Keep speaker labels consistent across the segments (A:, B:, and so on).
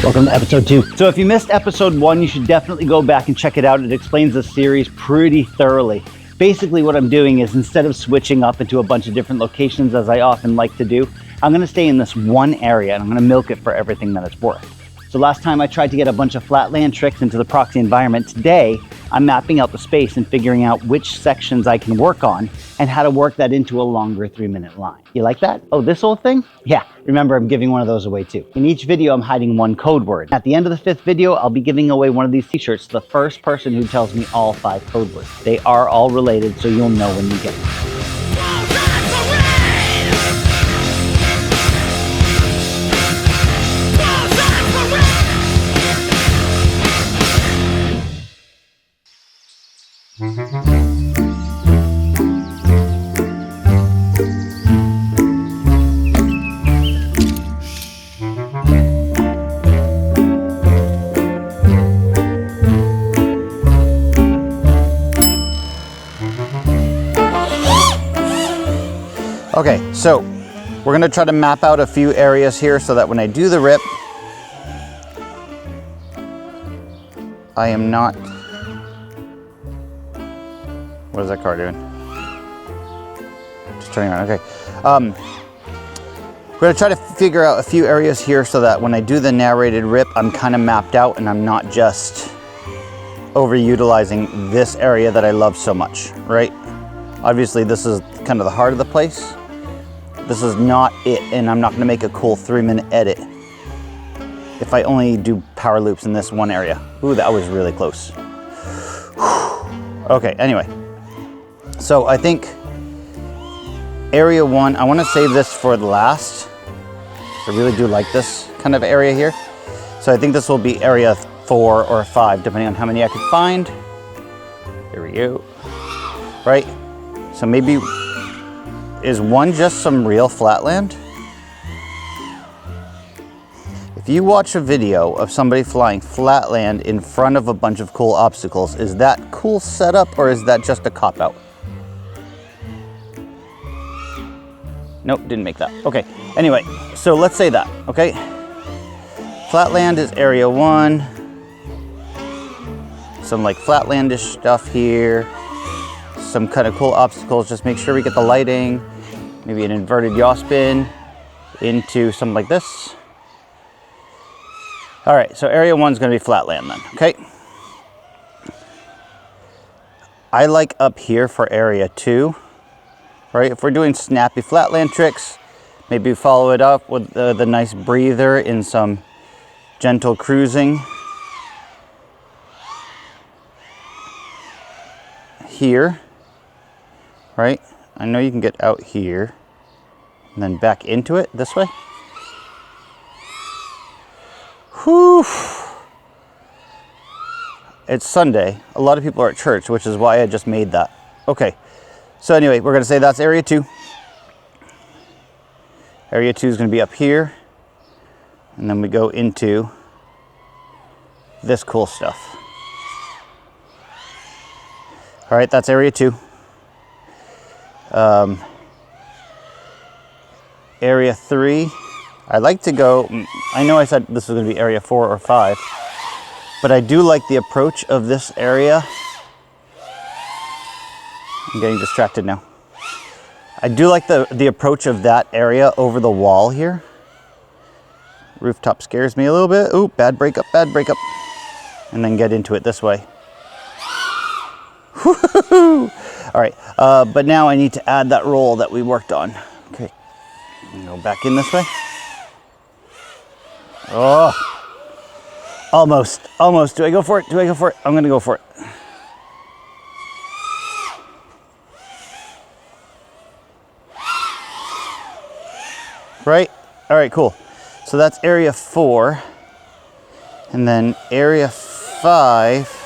A: Welcome to episode 2. So if you missed episode 1, you should definitely go back and check it out. It explains the series pretty thoroughly. Basically what I'm doing is, instead of switching up into a bunch of different locations as I often like to do, I'm going to stay in this one area and I'm going to milk it for everything that it's worth. So last time I tried to get a bunch of flatland tricks into the proxy environment. Today I'm mapping out the space and figuring out which sections I can work on and how to work that into a longer 3-minute line. You like that? Oh, this whole thing? Yeah, remember I'm giving one of those away too. In each video I'm hiding one code word. At the end of the 5th video, I'll be giving away one of these t-shirts to the first person who tells me all 5 code words. They are all related, so you'll know when you get them. Okay, so we're gonna try to map out a few areas here so that when I do the rip, I am not... What is that car doing? Just turning around, okay. We're gonna try to figure out a few areas here so that when I do the narrated rip, I'm kind of mapped out and I'm not just overutilizing this area that I love so much, right? Obviously, this is kind of the heart of the place. This is not it, and I'm not gonna make a cool 3-minute edit if I only do power loops in this one area. Ooh, that was really close. Okay, anyway. So I think area 1, I wanna save this for the last. I really do like this kind of area here. So I think this will be area 4 or 5, depending on how many I could find. Here we go. Right? So maybe, is 1 just some real flatland? If you watch a video of somebody flying flatland in front of a bunch of cool obstacles, is that cool setup or is that just a cop-out? Nope, didn't make that. Okay, anyway, so let's say that, okay? Flatland is area 1. Some like flatlandish stuff here. Some kind of cool obstacles, just make sure we get the lighting. Maybe an inverted yaw spin into something like this. All right, so area 1 is gonna be flatland then, okay? I like up here for area 2, right? If we're doing snappy flatland tricks, maybe follow it up with the nice breather in some gentle cruising. Here, right? I know you can get out here and then back into it this way. Whew. It's Sunday. A lot of people are at church, which is why I just made that. Okay, so anyway, we're gonna say that's area 2. Area 2 is gonna be up here. And then we go into this cool stuff. All right, that's area 2. Area 3, I like to go, I know I said this was going to be area 4 or 5, but I do like the approach of this area. I'm getting distracted now. I do like the approach of that area over the wall here. Rooftop scares me a little bit. Ooh, bad breakup, bad breakup. And then get into it this way. Woo-hoo-hoo! All right, but now I need to add that roll that we worked on. Okay, go back in this way. Oh, almost. Do I go for it? I'm gonna go for it. Right, all right, cool. So that's area 4. And then area 5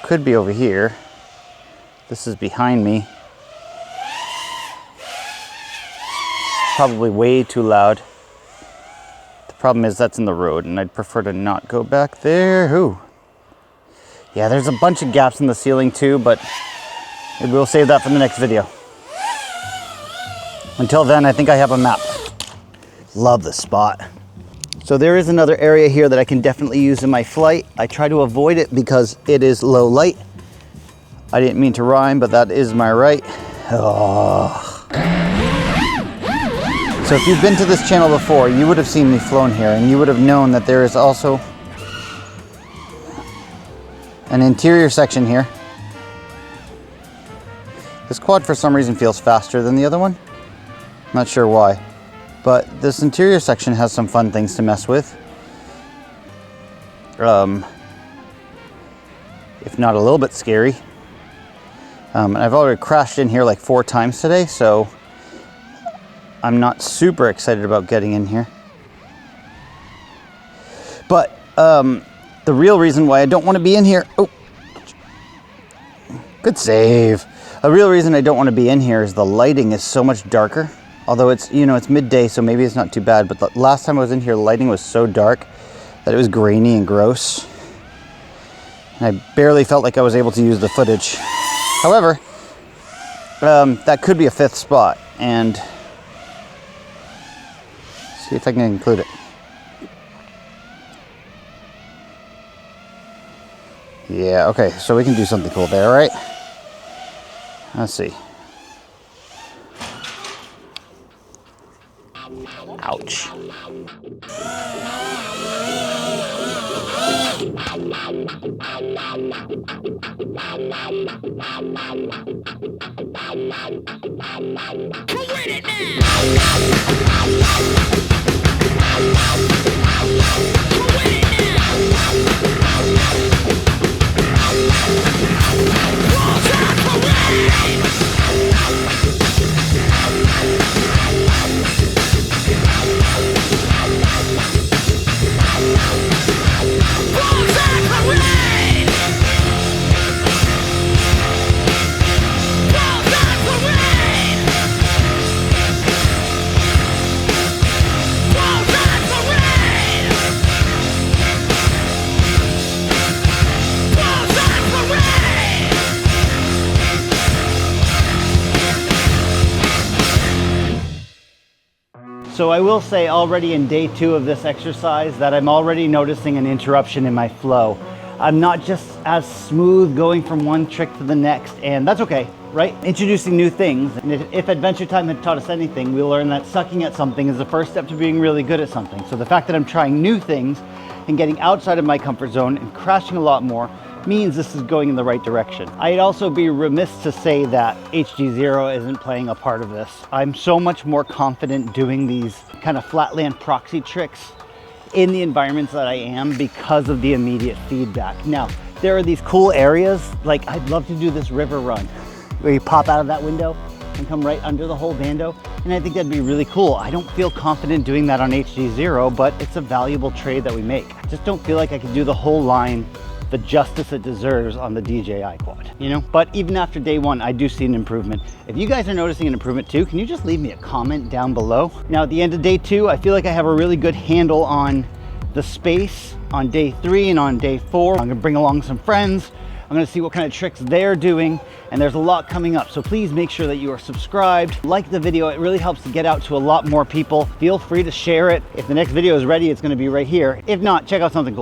A: could be over here. This is behind me. probably way too loud. The problem is that's in the road, and I'd prefer to not go back there. Ooh. Yeah, there's a bunch of gaps in the ceiling too, but maybe we'll save that for the next video. Until then, I think I have a map. Love the spot. So there is another area here that I can definitely use in my flight. I try to avoid it because it is low light. I didn't mean to rhyme, but that is my right. Oh. So if you've been to this channel before, you would have seen me flown here, and you would have known that there is also an interior section here. This quad for some reason feels faster than the other one. Not sure why, but this interior section has some fun things to mess with. If not a little bit scary. And I've already crashed in here like 4 times today, so I'm not super excited about getting in here. But the real reason why I don't want to be in here, oh, good save. A real reason I don't want to be in here is the lighting is so much darker. Although it's, you know, it's midday, so maybe it's not too bad. But the last time I was in here, the lighting was so dark that it was grainy and gross. And I barely felt like I was able to use the footage. However, that could be a 5th spot, and see if I can include it. Yeah, okay, so we can do something cool there, right? Let's see. Ouch. So I will say already in day 2 of this exercise that I'm already noticing an interruption in my flow. I'm not just as smooth going from one trick to the next, and that's okay, right? Introducing new things, and if Adventure Time had taught us anything, we learned that sucking at something is the first step to being really good at something. So the fact that I'm trying new things and getting outside of my comfort zone and crashing a lot more means this is going in the right direction. I'd also be remiss to say that HDZero isn't playing a part of this. I'm so much more confident doing these kind of flatland proxy tricks in the environments that I am because of the immediate feedback. Now, there are these cool areas, like I'd love to do this river run where you pop out of that window and come right under the whole bando, and I think that'd be really cool. I don't feel confident doing that on HDZero, but it's a valuable trade that we make. I just don't feel like I could do the whole line the justice it deserves on the DJI quad, you know? But even after day 1, I do see an improvement. If you guys are noticing an improvement too, can you just leave me a comment down below? Now at the end of day 2, I feel like I have a really good handle on the space on day 3 and on day 4. I'm gonna bring along some friends. I'm gonna see what kind of tricks they're doing, and there's a lot coming up. So please make sure that you are subscribed, like the video. It really helps to get out to a lot more people. Feel free to share it. If the next video is ready, it's gonna be right here. If not, check out something cool.